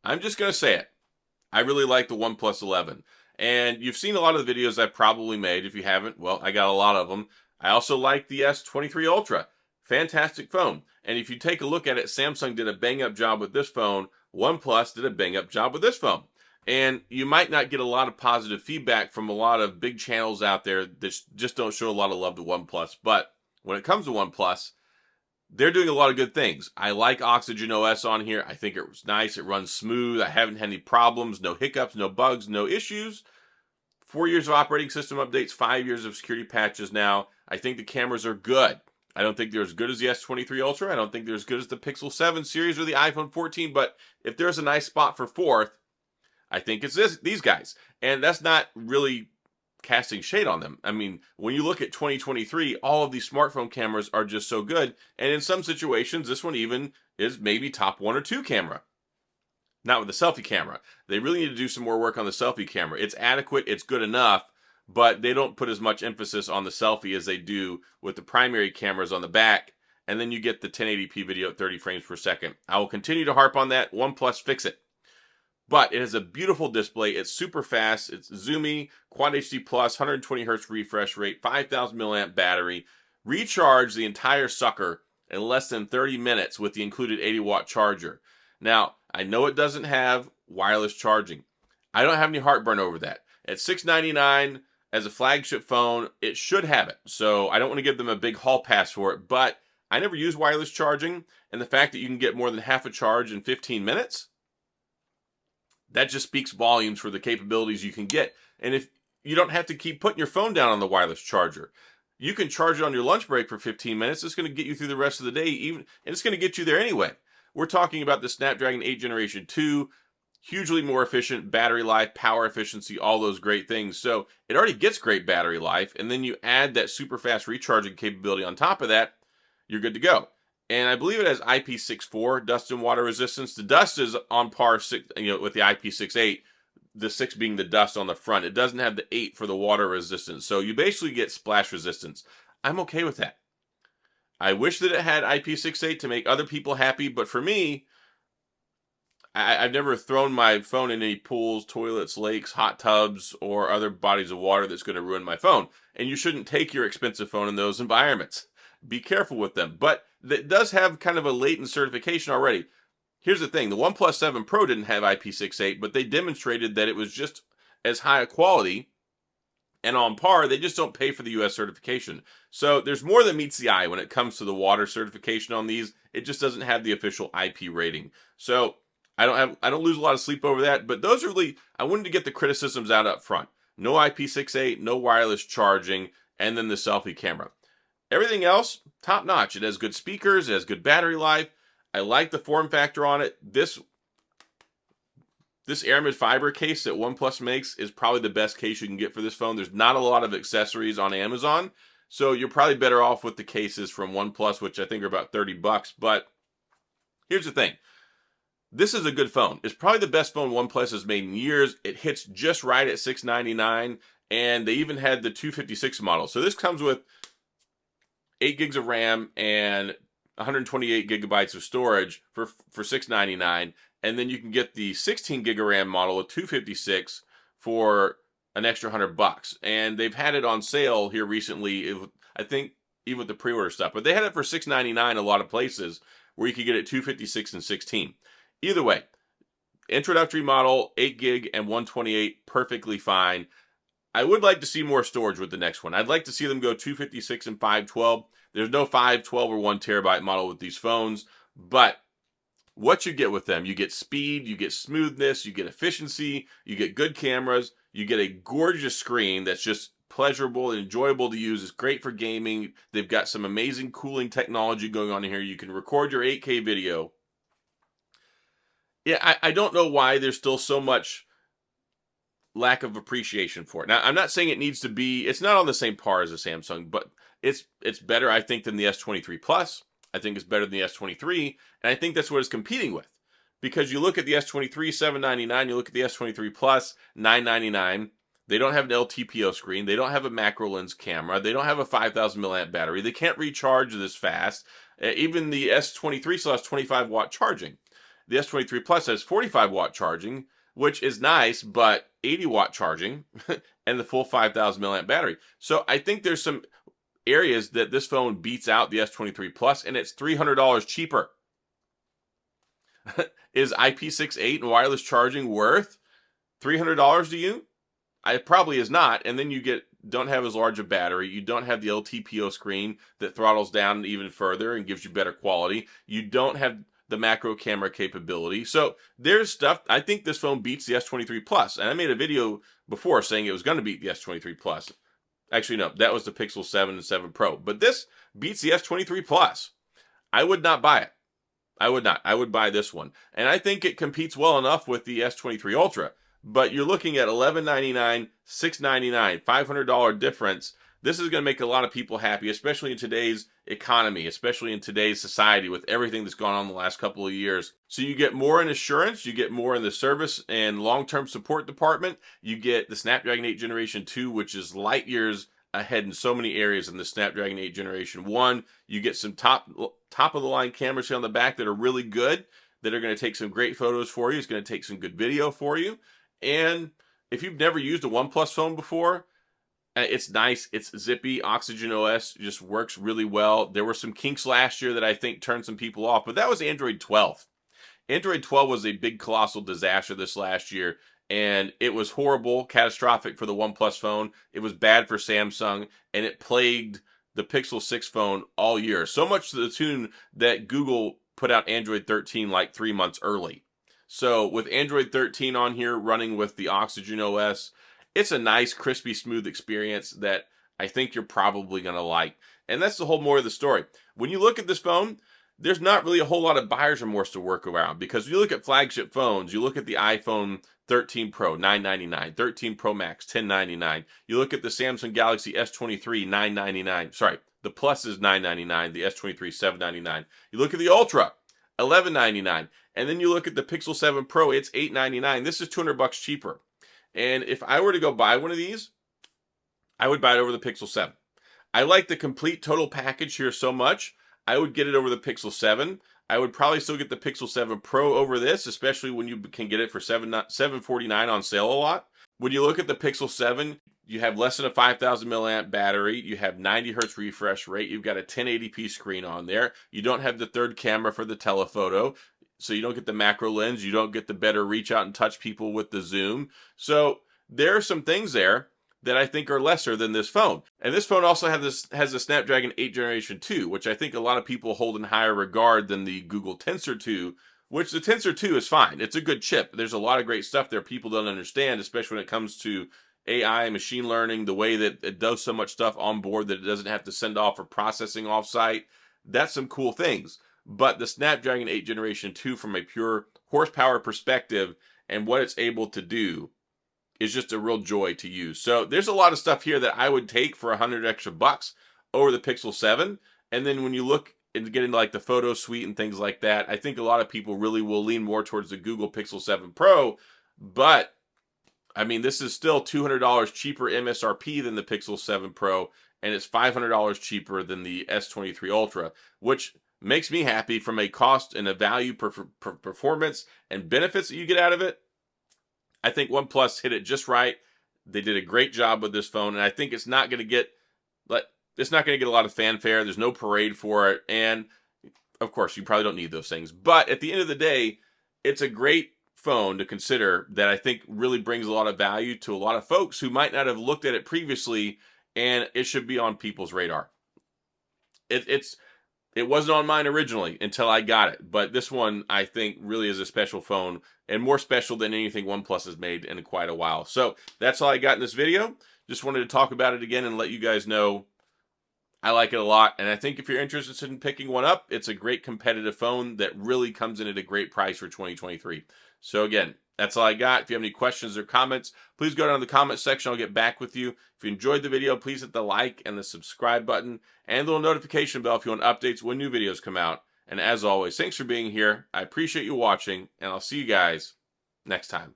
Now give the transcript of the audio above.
I'm just going to say it. I really like the OnePlus 11. And you've seen a lot of the videos I've probably made. If you haven't, well, I got a lot of them. I also like the S23 Ultra. Fantastic phone. And if you take a look at it, Samsung did a bang-up job with this phone. OnePlus did a bang-up job with this phone. And you might not get a lot of positive feedback from a lot of big channels out there that just don't show a lot of love to OnePlus. But when it comes to OnePlus, they're doing a lot of good things. I like Oxygen OS on here. I think it was nice. It runs smooth. I haven't had any problems, no hiccups, no bugs, no issues. 4 years of operating system updates, 5 years of security patches now. I think the cameras are good. I don't think they're as good as the S23 Ultra. I don't think they're as good as the Pixel 7 series or the iPhone 14. But if there's a nice spot for fourth, I think it's these guys. And that's not really casting shade on them. I mean, when you look at 2023, all of these smartphone cameras are just so good. And in some situations, this one even is maybe top 1 or 2 camera. Not with the selfie camera. They really need to do some more work on the selfie camera. It's adequate, it's good enough, but they don't put as much emphasis on the selfie as they do with the primary cameras on the back. And then you get the 1080p video at 30 frames per second. I will continue to harp on that. OnePlus, fix it. But it has a beautiful display. It's super fast. It's zoomy, Quad HD plus, 120 hertz refresh rate, 5,000 milliamp battery. Recharge the entire sucker in less than 30 minutes with the included 80-watt charger. Now, I know it doesn't have wireless charging. I don't have any heartburn over that. At $699 as a flagship phone, it should have it. So I don't want to give them a big hall pass for it, but I never use wireless charging, and the fact that you can get more than half a charge in 15 minutes, that just speaks volumes for the capabilities you can get. And if you don't have to keep putting your phone down on the wireless charger, you can charge it on your lunch break for 15 minutes. It's going to get you through the rest of the day, and it's going to get you there anyway. We're talking about the Snapdragon 8 Generation 2, hugely more efficient battery life, power efficiency, all those great things. So it already gets great battery life, and then you add that super fast recharging capability on top of that, you're good to go. And I believe it has IP64 dust and water resistance. The dust is on par with the IP68, the 6 being the dust on the front. It doesn't have the 8 for the water resistance. So you basically get splash resistance. I'm okay with that. I wish that it had IP68 to make other people happy, but for me, I've never thrown my phone in any pools, toilets, lakes, hot tubs, or other bodies of water that's going to ruin my phone. And you shouldn't take your expensive phone in those environments. Be careful with them. But it does have kind of a latent certification already. Here's the thing. The OnePlus 7 Pro didn't have IP68, but they demonstrated that it was just as high a quality and on par. They just don't pay for the US certification. So there's more than meets the eye when it comes to the water certification on these. It just doesn't have the official IP rating. So I don't lose a lot of sleep over that, but those are really, I wanted to get the criticisms out up front. No IP68, no wireless charging, and then the selfie camera. Everything else, top notch. It has good speakers, it has good battery life. I like the form factor on it. This aramid fiber case that OnePlus makes is probably the best case you can get for this phone. There's not a lot of accessories on Amazon, so you're probably better off with the cases from OnePlus, which I think are about $30. But here's the thing. This is a good phone. It's probably the best phone OnePlus has made in years. It hits just right at $699, and they even had the 256 model. So this comes with 8 gigs of RAM and 128 gigabytes of storage for $699, and then you can get the 16 gig of RAM model with 256 for an extra $100. And they've had it on sale here recently, I think even with the pre-order stuff, but they had it for $699 a lot of places where you could get it 256 and 16. Either way, introductory model, 8 gig and 128, perfectly fine. I would like to see more storage with the next one. I'd like to see them go 256 and 512. There's no 512 or 1 terabyte model with these phones, but what you get with them, you get speed, you get smoothness, you get efficiency, you get good cameras, you get a gorgeous screen that's just pleasurable and enjoyable to use. It's great for gaming. They've got some amazing cooling technology going on in here. You can record your 8K video. Yeah, I don't know why there's still so much lack of appreciation for it. Now, I'm not saying it needs to be, it's not on the same par as a Samsung, but it's better, I think, than the S23 Plus. I think it's better than the S23, and I think that's what it's competing with. Because you look at the S23, $799, you look at the S23 Plus, $999. They don't have an LTPO screen. They don't have a macro lens camera. They don't have a 5,000 milliamp battery. They can't recharge this fast. Even the S23 still has 25 watt charging. The S23 Plus has 45-watt charging, which is nice, but 80-watt charging and the full 5,000 milliamp battery. So I think there's some areas that this phone beats out the S23 Plus, and it's $300 cheaper. Is IP68 and wireless charging worth $300 to you? It probably is not. And then you don't have as large a battery. You don't have the LTPO screen that throttles down even further and gives you better quality. You don't have the macro camera capability. So there's stuff. I think this phone beats the S23 Plus. And I made a video before saying it was going to beat the S23 Plus. Actually, no, that was the Pixel 7 and 7 Pro. But this beats the S23 Plus. I would not buy it. I would not. I would buy this one. And I think it competes well enough with the S23 Ultra. But you're looking at $1,199, $699, $500 difference. This is going to make a lot of people happy, especially in today's economy, especially in today's society with everything that's gone on in the last couple of years. So you get more in assurance, you get more in the service and long-term support department. You get the Snapdragon 8 Generation 2, which is light years ahead in so many areas in the Snapdragon 8 Generation 1. You get some top of the line cameras here on the back that are really good, that are going to take some great photos for you. It's going to take some good video for you. And if you've never used a OnePlus phone before, it's nice. It's zippy. Oxygen OS just works really well. There were some kinks last year that I think turned some people off, but that was Android 12. Android 12 was a big, colossal disaster this last year, and it was horrible, catastrophic for the OnePlus phone. It was bad for Samsung, and it plagued the Pixel 6 phone all year. So much to the tune that Google put out Android 13 like 3 months early. So with Android 13 on here running with the Oxygen OS, it's a nice, crispy, smooth experience that I think you're probably going to like. And that's the whole more of the story. When you look at this phone, there's not really a whole lot of buyer's remorse to work around, because you look at flagship phones, you look at the iPhone 13 Pro, $999, 13 Pro Max, $1099. You look at the Samsung Galaxy S23, $999. Sorry, the Plus is $999, the S23, $799. You look at the Ultra, $1199. And then you look at the Pixel 7 Pro, it's $899. This is $200 cheaper. And if I were to go buy one of these, I would buy it over the Pixel 7. I like the complete total package here so much, I would get it over the Pixel 7. I would probably still get the Pixel 7 Pro over this, especially when you can get it for $749 on sale a lot. When you look at the Pixel 7, you have less than a 5,000 milliamp battery. You have 90 hertz refresh rate. You've got a 1080p screen on there. You don't have the third camera for the telephoto. So you don't get the macro lens. You don't get the better reach out and touch people with the zoom. So there are some things there that I think are lesser than this phone. And this phone also has a Snapdragon 8 Generation 2, which I think a lot of people hold in higher regard than the Google Tensor 2, which the Tensor 2 is fine. It's a good chip. There's a lot of great stuff there people don't understand, especially when it comes to AI, machine learning, the way that it does so much stuff on board that it doesn't have to send off for processing off-site. That's some cool things. But the Snapdragon 8 Generation 2, from a pure horsepower perspective and what it's able to do, is just a real joy to use. So there's a lot of stuff here that I would take for $100 extra over the Pixel 7. And then when you look and get into like the photo suite and things like that, I think a lot of people really will lean more towards the Google Pixel 7 Pro. But I mean, this is still $200 cheaper MSRP than the Pixel 7 Pro, and it's $500 cheaper than the S23 Ultra, which makes me happy from a cost and a value performance and benefits that you get out of it. I think OnePlus hit it just right. They did a great job with this phone, and I think it's not going to get a lot of fanfare. There's no parade for it, and of course, you probably don't need those things. But at the end of the day, it's a great phone to consider that I think really brings a lot of value to a lot of folks who might not have looked at it previously, and it should be on people's radar. It wasn't on mine originally until I got it, but this one I think really is a special phone, and more special than anything OnePlus has made in quite a while. So that's all I got in this video. Just wanted to talk about it again and let you guys know I like it a lot, and I think if you're interested in picking one up, it's a great competitive phone that really comes in at a great price for 2023. So again, that's all I got. If you have any questions or comments, please go down in the comment section. I'll get back with you. If you enjoyed the video, please hit the like and the subscribe button and the little notification bell if you want updates when new videos come out. And as always, thanks for being here. I appreciate you watching, and I'll see you guys next time.